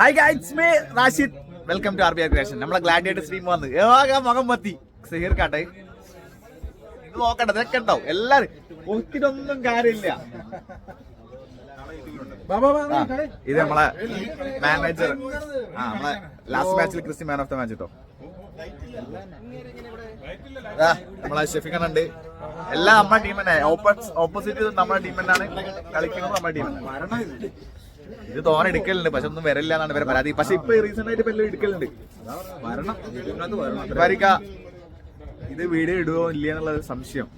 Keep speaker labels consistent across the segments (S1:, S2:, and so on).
S1: Hi guys me Rashid welcome to RBR creation. നമ്മളെ gladiator stream വന്ന് മുഖം മത്തി സഹീർ കാട്ടെ ഇത് നോക്കണ്ട ഇതൊക്കെ ഉണ്ടാവും എല്ലാരും ഒത്തിരൊന്നും കാര്യമില്ല. ഇത് നമ്മളെ മാനേജർ നമ്മളെ ലാസ്റ്റ് മാച്ചിൽ Christian man of the match കേട്ടോ. നമ്മളെ ഷെഫിഖാനുണ്ട്. എല്ലാം നമ്മുടെ ടീം തന്നെ. ഓപ്പോസിറ്റ് നമ്മുടെ ടീം തന്നെയാണ് കളിക്കുന്നത്. നമ്മുടെ ടീം ഇത് തോനെ എടുക്കലുണ്ട്, പക്ഷെ ഒന്നും വരില്ല എന്നാണ് ഇവരെ പരാതി. പക്ഷെ ഇപ്പൊ റീസെന്റ് ആയിട്ട് ഇപ്പൊ എല്ലാം എടുക്കലുണ്ട്. ഇത് വീഡിയോ ഇടുവോ ഇല്ല എന്നുള്ള സംശയം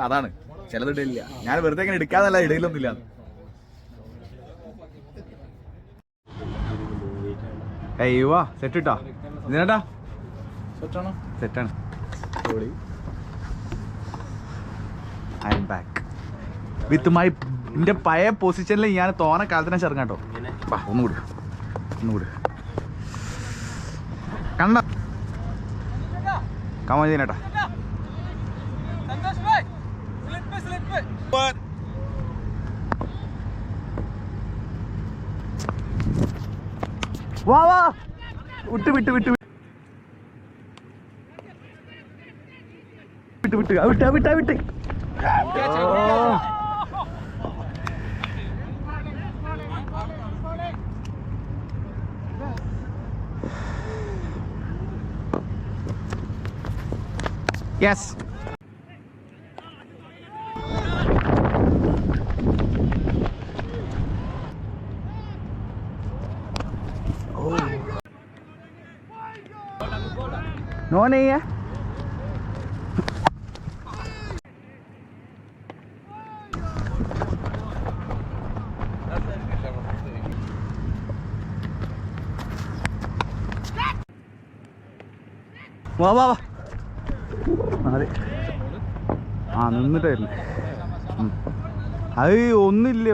S1: അതാണ്. ചിലത് ഇടില്ല. ഞാൻ വെറുതെ ഇങ്ങനെ എടുക്കാന്നല്ല, ഇടയിലൊന്നുമില്ല. വാ സെറ്റ് ഇട്ടാ ഇതിനേട്ടാ സെറ്റാണ്. I M back with my എന്റെ പഴയ പൊസിഷനിൽ ഞാൻ തോനെ കാലത്തിനെ ചെറുക്കാം കേട്ടോ. ഒന്നുകൂടി കണ്ട കമ ചെയ്യുന്നേട്ടാ. വാ വാ വിട്ട് വിട്ട് വിട്ട് വിട്ട് വിട്ട് വിട്ട് വിട്ട് വിട്ട് യെസ്. नो नहीं है. വാ വാ വാ. അതെ നിന്നിട്ടായിരുന്നു. അത് ഒന്നുമില്ല,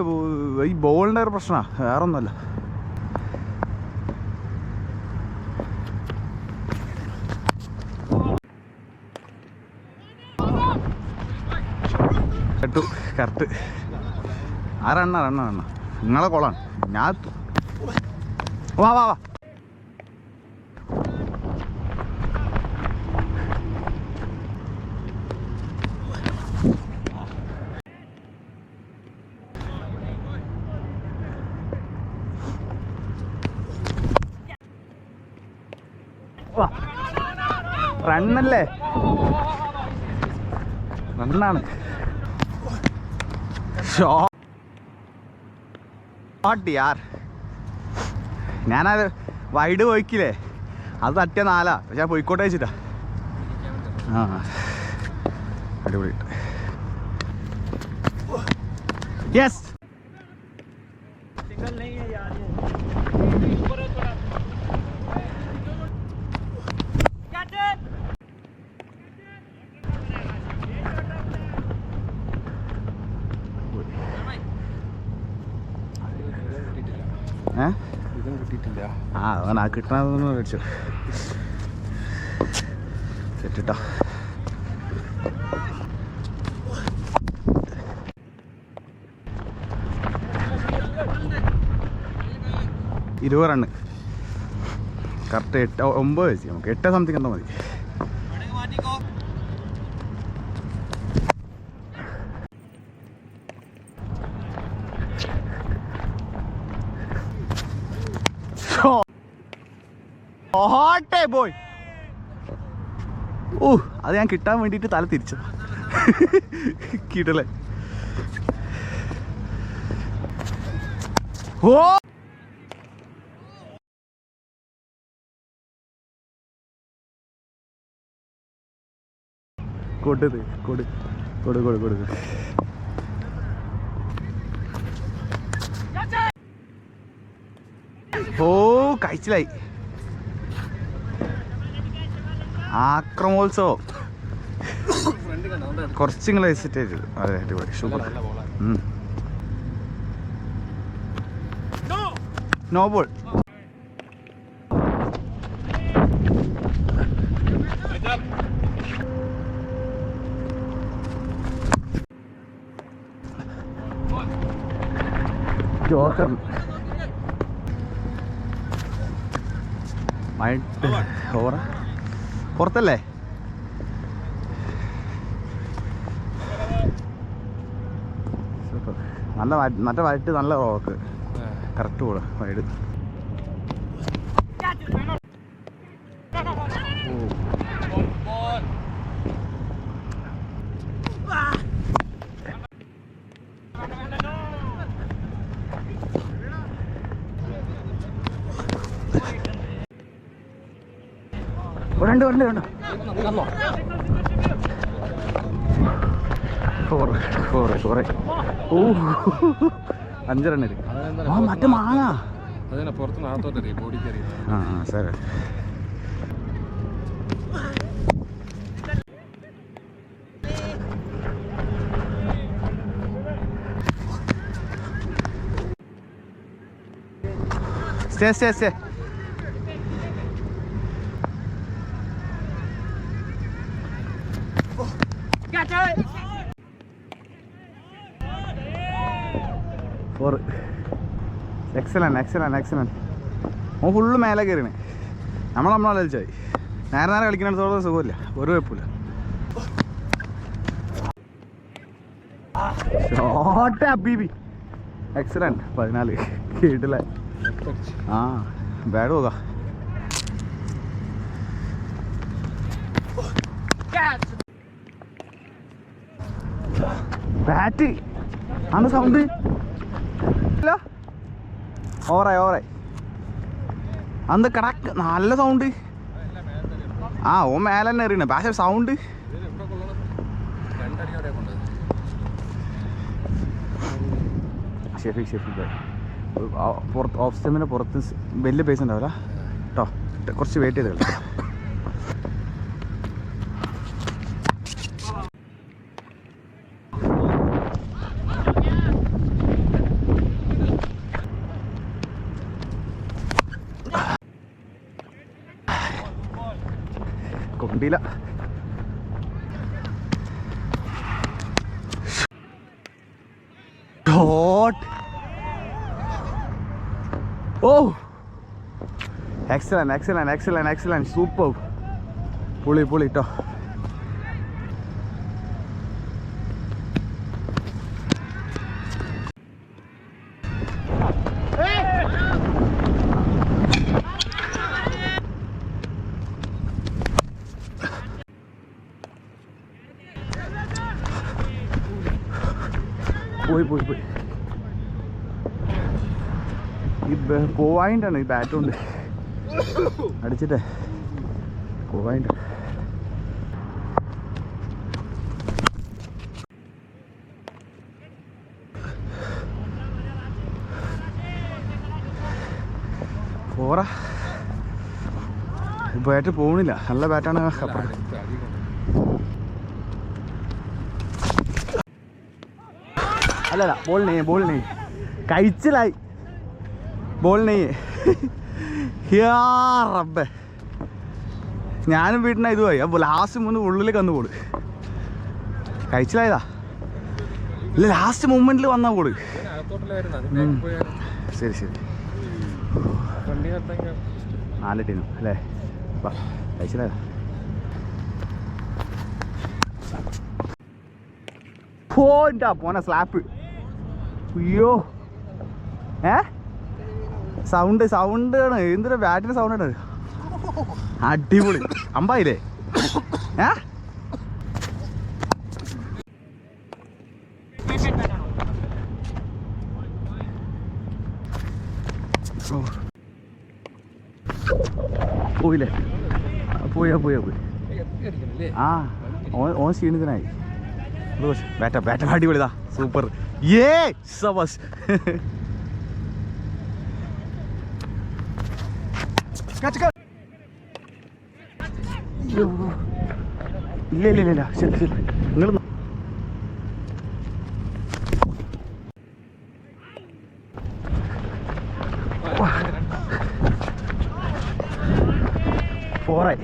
S1: ഈ ബോളിൻ്റെ ഒരു പ്രശ്നമാണ്, വേറെ ഒന്നുമല്ല. കേട്ടു കറക്റ്റ്. റണ്ണ നിങ്ങളെ കോളാണ്. ഞാൻ വാ വാ വാ. റണ്ണല്ലേ, റണ്ണാണ്. ഷോട്ട് യാർ. ഞാനത് വൈഡ് പോയിക്കില്ലേ, അത് തട്ടിയ 4, പക്ഷെ ഞാൻ പോയിക്കോട്ടെ വെച്ചിട്ടാ. അടിപൊളി. യെസ്. കിട്ടണമെന്ന് മേടിച്ചു സെറ്റിട്ടോ. 20 റണ്ണ് കറക്റ്റ്. 9 വെച്ച് നമുക്ക് 8 സംതിങ് എന്താ മതി. പോയി. അത് ഞാൻ കിട്ടാൻ വേണ്ടിയിട്ട് തല തിരിച്ചു കിട്ടല്ലേ. ഓ കൊടു കൊടു കൊടു കൊടു കൊടു. ഓ കഴിച്ചിലായി. ആക്രമോത്സവം കുറച്ചിങ്ങനെ വിസിറ്റ് ചെയ്തത്. അതെ അടിപൊളി സൂപ്പർ. No ball. ജോക്കർ
S2: ഓവറ പുറത്തല്ലേ? നല്ല മറ്റേ വൈറ്റ് നല്ല റോക്ക് കറക്റ്റ് കൂടെ വൈഡ്. രണ്ട് അഞ്ച് റണ്ണിൽ മറ്റേ മാങ്ങ സാറേ. സ്റ്റേ 4. എക്സലന്റ്. ഓൻ ഫുള്ള് മേലെ കയറിയാണ്. നമ്മളെ കളിച്ചായി. നേരെ കളിക്കുന്നിടത്തോളം സുഖമില്ല, ഒരു കുഴപ്പമില്ല. എക്സലന്റ്. 14 കേട്ടില്ല. ബാഡ് പോകാം. ബാറ്റ് ആണ് സൗണ്ട് ഇല്ല. ഓവറായി അന്ത് കടക്ക് നല്ല സൗണ്ട്. ഓ മേലെ തന്നെ എറിയണേ, പക്ഷെ സൗണ്ട് ഷെഫീഖ് പുറത്ത് ഓഫ് സ്റ്റെമ്മിന് പുറത്ത് വലിയ പേസ് ഉണ്ടാവില്ല കേട്ടോ. കുറച്ച് വെയിറ്റ് ചെയ്ത് കളിക്കാം. കൊണ്ടില്ല. Oh excellent super. പുളി കേട്ടോ. പോയി ഈ പോവായിട്ടാണ് ഈ ബാറ്റ് കൊണ്ട് അടിച്ചിട്ടേ പോവായിട്ട്. പോറാ ബാറ്റ് പോകണില്ല. നല്ല ബാറ്റാണ്. അല്ലല്ല ബോൾ നെയ്യ് കഴിച്ചിലായി. ബോൾ നെയ്യ് റബ്ബേ. ഞാനും വീട്ടിനാ ഇതുമായി. അപ്പോൾ ലാസ്റ്റ് മൂന്ന് ഉള്ളിലേക്ക് വന്ന് ബോള് കഴിച്ചിലായതാ. ഇല്ല ലാസ്റ്റ് മൂമെന്റിൽ വന്ന ബോള്. ശരി 4 ടീനും അല്ലേ? കഴിച്ചിലായതാ. പോന സ്ലാപ്പ്. അയ്യോ സൗണ്ട് ആണ്. എന്തൊരു ബാറ്റിന് സൗണ്ട് ആണ്. അടിപൊളി. അമ്പായില്ലേ? പോയില്ലേ? പോയി ഓൻ ക്ഷീണിതനായി. ബാറ്റ അടിപൊളിതാ. സൂപ്പർ. സബാസ്. ഇല്ല ശരി നിങ്ങൾ പോറായി.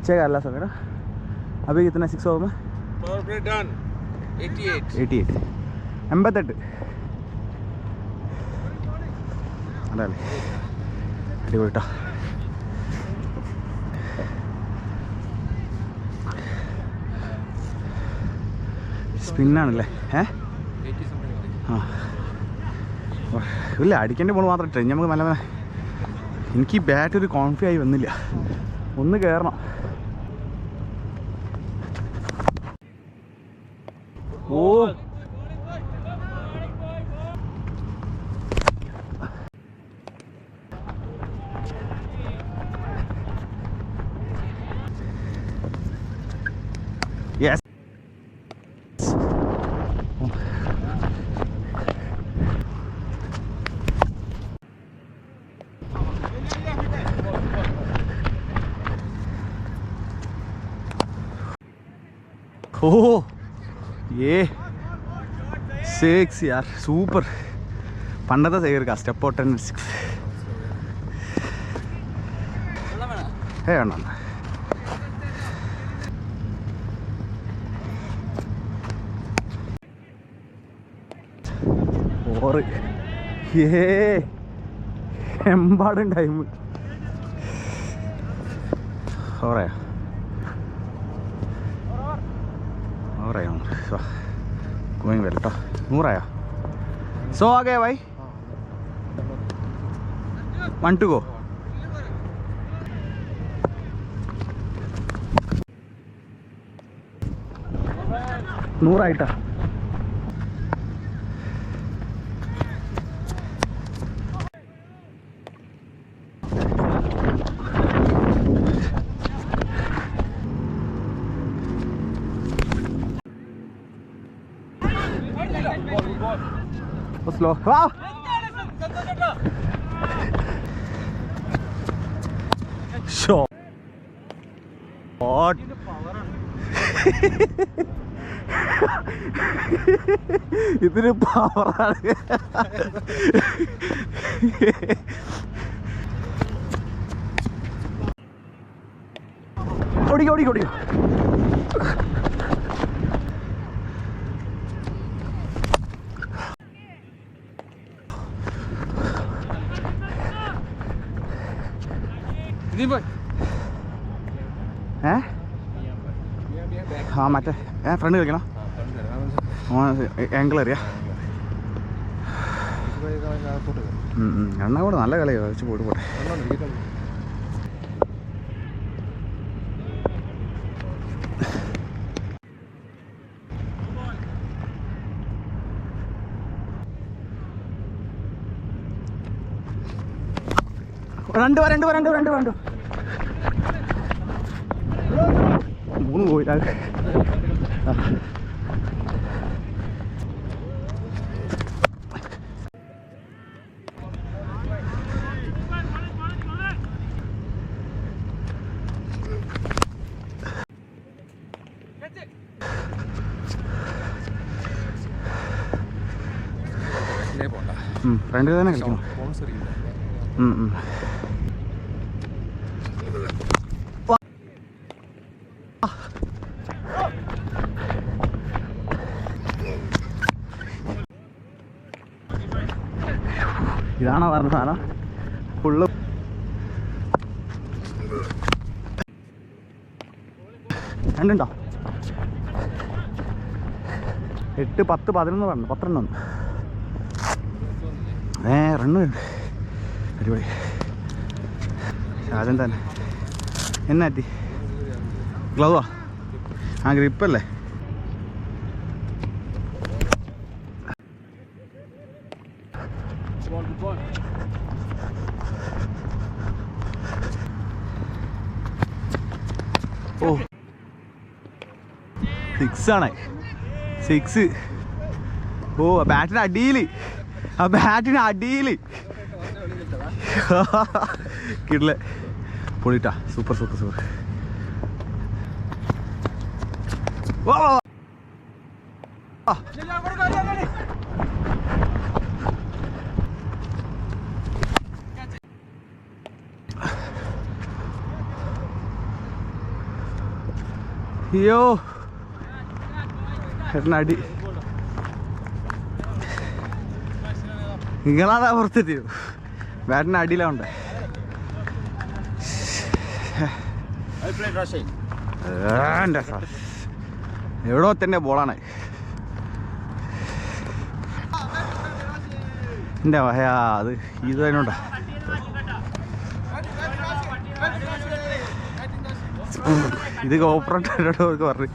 S2: चेक कर ला सकेगा अभी कितना 6 ओवर में?
S3: Power play done. 88.
S2: 88. അതല്ലേ അടിപൊളിട്ടോ. സ്പിന്നാണല്ലേ? ആ ഇല്ല, അടിക്കേണ്ട ബോൾ മാത്രം ഇട്ടേ നമുക്ക് നല്ല. എനിക്ക് ഈ ബാറ്റ് ഒരു കോൺഫി ആയി വന്നില്ല, ഒന്ന് കയറണം. ഓ യെസ്. ഓ ये 6 यार, സൂപ്പർ. പണ്ടത്തെ സൈഡ് സ്റ്റെപ്പ് ഔട്ട് 6 വേണ്ട. ഓറ് എമ്പാടും ടൈം ഓറയാ ഓറയാ going well ട്ടോ. 100 ആയോ? സോ ആകെ ഭായി 1 to go. നൂറായിട്ടാ. സ്ലോ. വാ ഷോ ഇതിന് പവറാണ്. ഓടിക്കോ ഓടിക്കോ ഓടിക്കോ. ആ മറ്റേ ഫ്രണ്ട് കളിക്കണം. ആംഗിൾ അറിയാ. എണ്ണ കൂടെ നല്ല കളിയാണ്. വെച്ച് പോയിട്ട് പോട്ടെ. രണ്ട് മൂന്ന് പോയിട്ടാ. ഫ്രണ്ട് തന്നെ കളിക്കണം. ഇതാണോ പറഞ്ഞ സാധനം ഫുള്ള്. രണ്ടുണ്ടോ? 8, 10, 11 പറഞ്ഞു. 12 റണ്ണ് വരുന്നുണ്ട്. അടിപൊളി. ഷാജൻ തന്നെ എന്നാറ്റി ഗ്ലൗവാ? ആ ഗ്രിപ്പല്ലേ? ഓ 6 ആണ്. 6. ഓ ബാറ്റിന് അടിയിൽ കിടലെ പൊളിട്ടാ. സൂപ്പർ. അയ്യോ ഏട്ടനടി നിങ്ങളാതാ പുറത്തെത്തിയോ ബാറ്റിന് അടിയിലാവണ്ടേ എൻ്റെ സാർ എവിടോ തന്നെ ബോളാണ് എൻ്റെ വഹയാ അത് ഇത് തന്നെയുണ്ടാ ഇത് കോപ്പറേറ്റോർക്ക് പറഞ്ഞു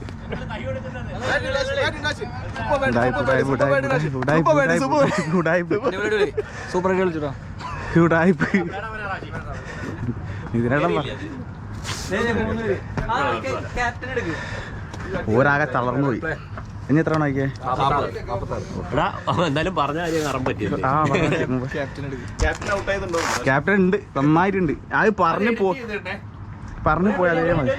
S2: ഇതിനെല്ലാം ഒരാകെ തളർന്നു പോയി. ഇനി എത്ര നോക്കിയേ?
S4: എന്തായാലും പറഞ്ഞ കാര്യം അറിയാൻ പറ്റില്ല.
S2: ക്യാപ്റ്റൻ ഉണ്ട്, നന്നായിട്ടുണ്ട്. അത് പറഞ്ഞു പോയാൽ അതേ മതി.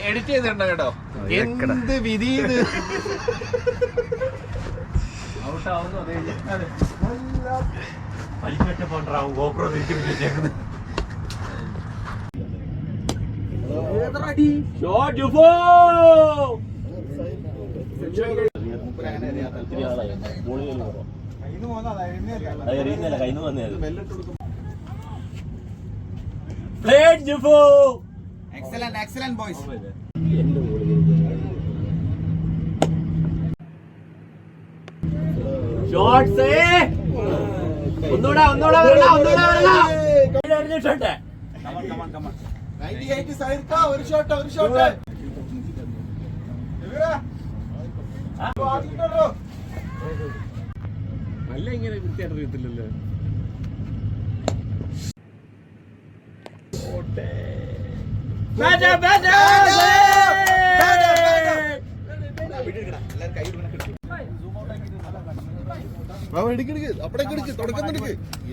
S3: എഡിറ്റ് ചെയ്തിട്ടുണ്ടോ കേട്ടോ? എന്ത് വിധി ഇത്.
S1: Excellent boys.
S4: ഒന്നൂടെ
S1: ഒരു ഷോട്ട്.
S4: നല്ല ഇങ്ങനെ വൃത്തിയായിട്ട് അറിയത്തില്ലല്ലോ.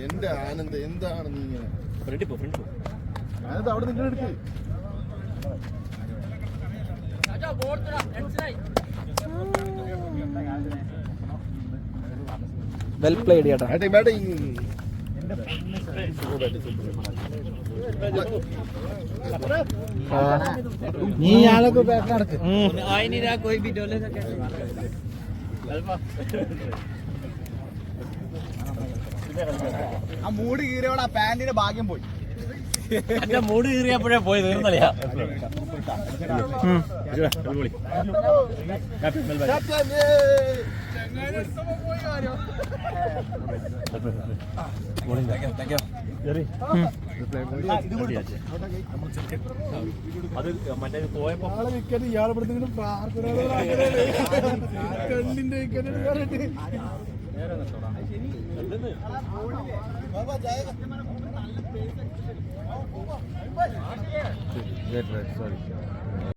S3: എന്റെ ആനന്ദ് എന്താണ് നീ ഇങ്ങനെ ആനന്ദ് അവിടെ നിങ്ങൾ എടുക്ക്.
S2: വെൽ പ്ലേഡ് ചേട്ടാ.
S3: നീ ആളൊക്കെ നടക്ക്.
S1: ആ മൂട് കീറിയോടെ ആ പാന്റിന്റെ ഭാഗ്യം പോയി.
S4: എന്റെ മൂട് കീറിയപ്പോഴേ പോയി തീർന്നല്ലയാ. അത് മറ്റേ പോയപ്പോ
S3: ഇയാളെ കണ്ണിന്റെ
S2: സോറി